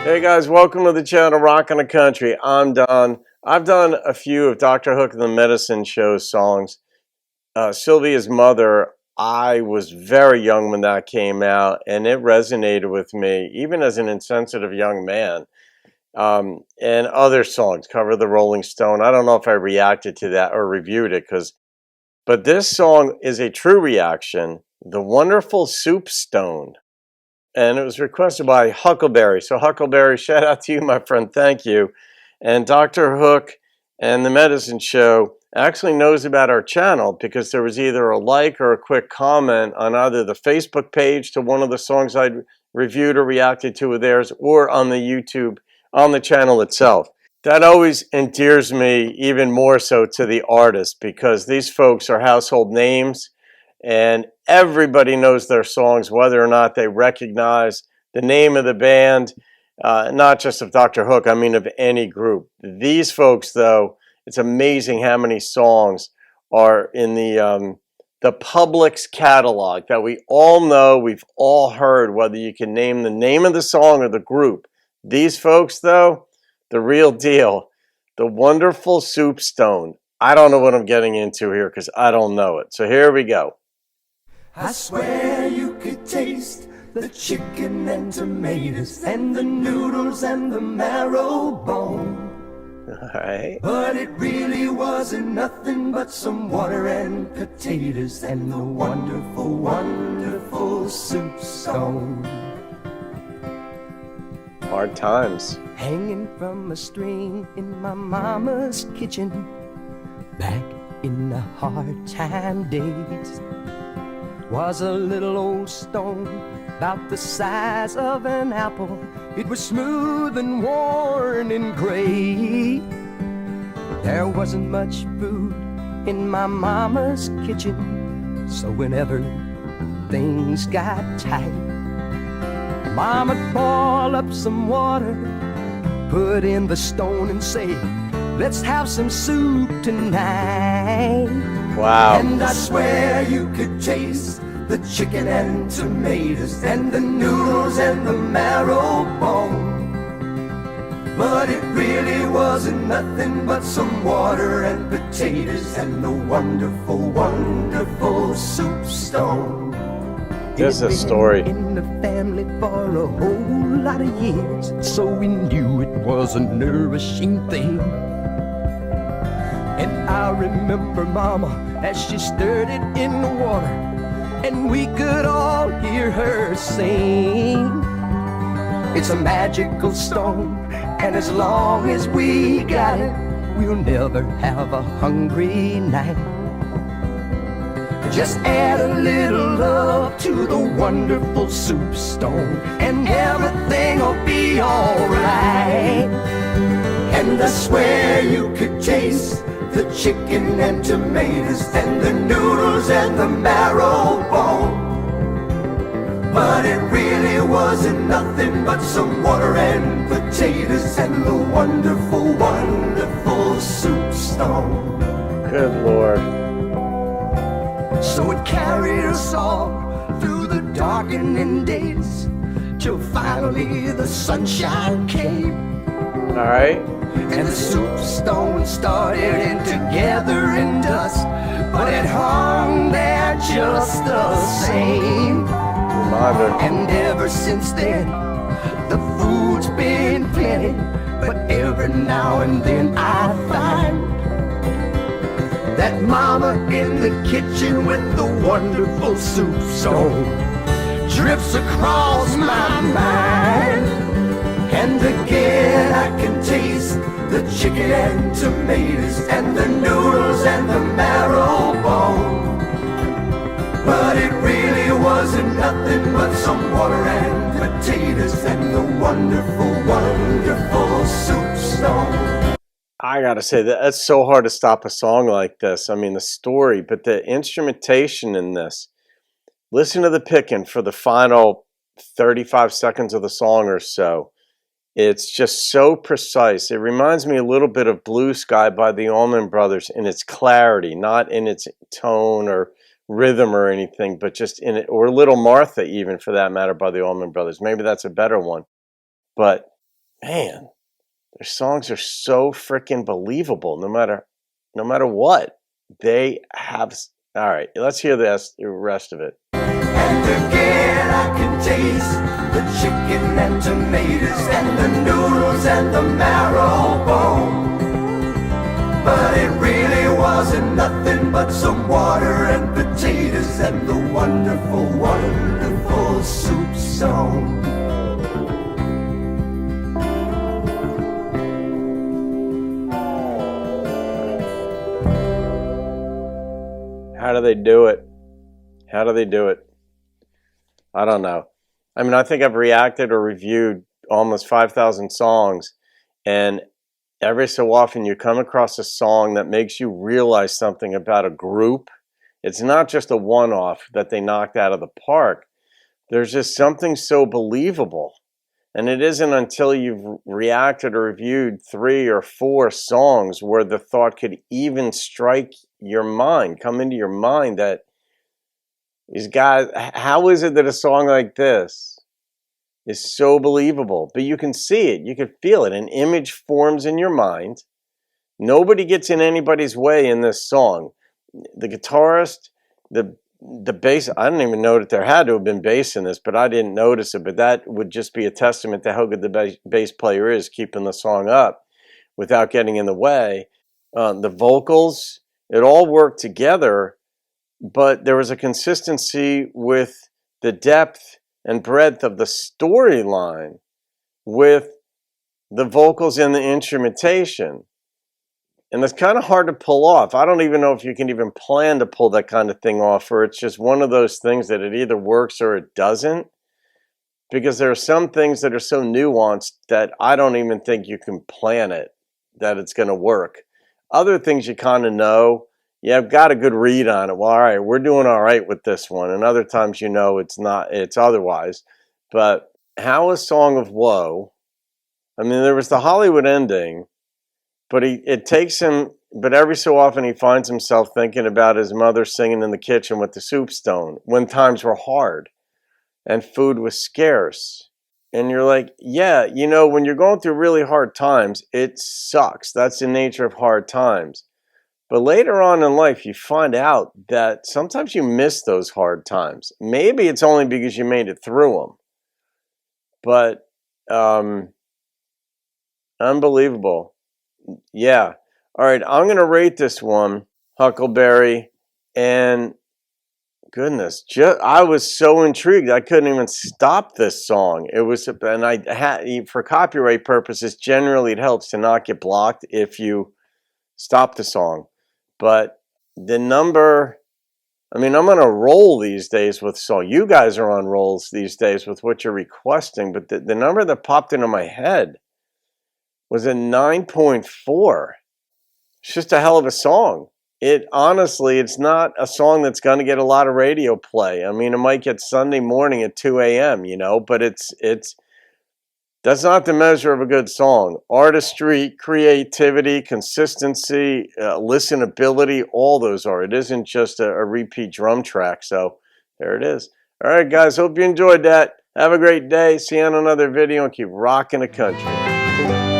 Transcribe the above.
Hey guys, welcome to the channel Rockin' the Country. I'm Don. I've done a few of Dr. Hook and the Medicine Show songs. Sylvia's Mother, I was very young when that came out, and it resonated with me, even as an insensitive young man. And other songs, Cover the Rolling Stone. I don't know if I reacted to that or reviewed it, but this song is a true reaction. The Wonderful Soup Stone. And it was requested by Huckleberry. So Huckleberry, shout out to you, my friend. Thank you. And Dr. Hook and the Medicine Show actually knows about our channel because there was either a like or a quick comment on either the Facebook page to one of the songs I'd reviewed or reacted to of theirs, or on the YouTube, on the channel itself. That always endears me even more so to the artist, because these folks are household names and everybody knows their songs, whether or not they recognize the name of the band, not just of Dr. Hook, I mean of any group. These folks, though, it's amazing how many songs are in the public's catalog that we all know, we've all heard, whether you can name the name of the song or the group. These folks, though, the real deal, the Wonderful Soup Stone. I don't know what I'm getting into here because I don't know it. So here we go. I swear you could taste the chicken and tomatoes and the noodles and the marrow bone. All right. But it really wasn't nothing but some water and potatoes and the wonderful, wonderful soup stone. Hard times. Hanging from a string in my mama's kitchen back in the hard time days was a little old stone about the size of an apple. It was smooth and worn and gray. There wasn't much food in my mama's kitchen, so whenever things got tight, Mama'd boil up some water, put in the stone and say, let's have some soup tonight. Wow. And I swear you could taste the chicken and tomatoes and the noodles and the marrow bone. But it really wasn't nothing but some water and potatoes and the wonderful, wonderful soup stone. Here's a story. In the family for a whole lot of years, so we knew it was a nourishing thing. And I remember Mama as she stirred it in the water, and we could all hear her sing. It's a magical stone, and as long as we got it, we'll never have a hungry night. Just add a little love to the wonderful soup stone, and everything will be alright. And I swear you could taste the chicken and tomatoes and the noodles and the marrow bone. But it really wasn't nothing but some water and potatoes and the wonderful, wonderful soup stone. Good Lord. So it carried us all through the darkening days till finally the sunshine came. All right. And the soup stone started to gather in dust, but it hung there just the same. Reminder. And ever since then, the food's been plenty, but every now and then I find that Mama in the kitchen with the wonderful soup stone drifts across my mind. And again I can taste the chicken and tomatoes and the noodles and the marrow bone. But it really wasn't nothing but some water and potatoes and the wonderful, wonderful soup stone. I gotta say that's so hard to stop a song like this. I mean, the story, but the instrumentation in this. Listen to the picking for the final 35 seconds of the song or so. It's just so precise. It reminds me a little bit of Blue Sky by the Allman Brothers in its clarity, not in its tone or rhythm or anything, but just in it, or Little Martha, even for that matter, by the Allman Brothers. Maybe that's a better one. But man, their songs are so freaking believable. No matter what they have. All right, let's hear the rest of it. And again I can taste the chicken and tomatoes and the noodles and the marrow bone. But it really wasn't nothing but some water and potatoes and the wonderful, wonderful soup song. How do they do it? How do they do it? I don't know. I mean, I think I've reacted or reviewed almost 5,000 songs, and every so often you come across a song that makes you realize something about a group. It's not just a one-off that they knocked out of the park. There's just something so believable. And it isn't until you've reacted or reviewed 3 or 4 songs where the thought could even strike your mind, come into your mind that these guys, how is it that a song like this is so believable? But you can see it, you can feel it. An image forms in your mind. Nobody gets in anybody's way in this song. The guitarist, the bass, I didn't even know that there had to have been bass in this, but I didn't notice it. But that would just be a testament to how good the bass player is, keeping the song up without getting in the way. The vocals, it all worked together, but there was a consistency with the depth and breadth of the storyline with the vocals and the instrumentation. And it's kind of hard to pull off. I don't even know if you can even plan to pull that kind of thing off, or it's just one of those things that it either works or it doesn't. Because there are some things that are so nuanced that I don't even think you can plan it, that it's going to work. Other things you kind of know, I've got a good read on it. Well, all right, we're doing all right with this one. And other times you know it's not, it's otherwise. But how a Song of Woe, I mean, there was the Hollywood ending, but it takes him, but every so often he finds himself thinking about his mother singing in the kitchen with the soup stone when times were hard and food was scarce. And you're like, yeah, when you're going through really hard times, it sucks. That's the nature of hard times. But later on in life, you find out that sometimes you miss those hard times. Maybe it's only because you made it through them. But unbelievable. Yeah. All right, I'm going to rate this one, Huckleberry, and goodness, I was so intrigued I couldn't even stop this song. It was, and I had, for copyright purposes, generally it helps to not get blocked if you stop the song. But the number, I mean, I'm on a roll these days with song. You guys are on rolls these days with what you're requesting, but the number that popped into my head was a 9.4. It's just a hell of a song. It honestly, it's not a song that's going to get a lot of radio play. I mean, it might get Sunday morning at 2 a.m., but it's that's not the measure of a good song. Artistry, creativity, consistency, listenability, all those are. It isn't just a repeat drum track. So there it is. All right, guys, hope you enjoyed that. Have a great day. See you on another video and keep rocking the country.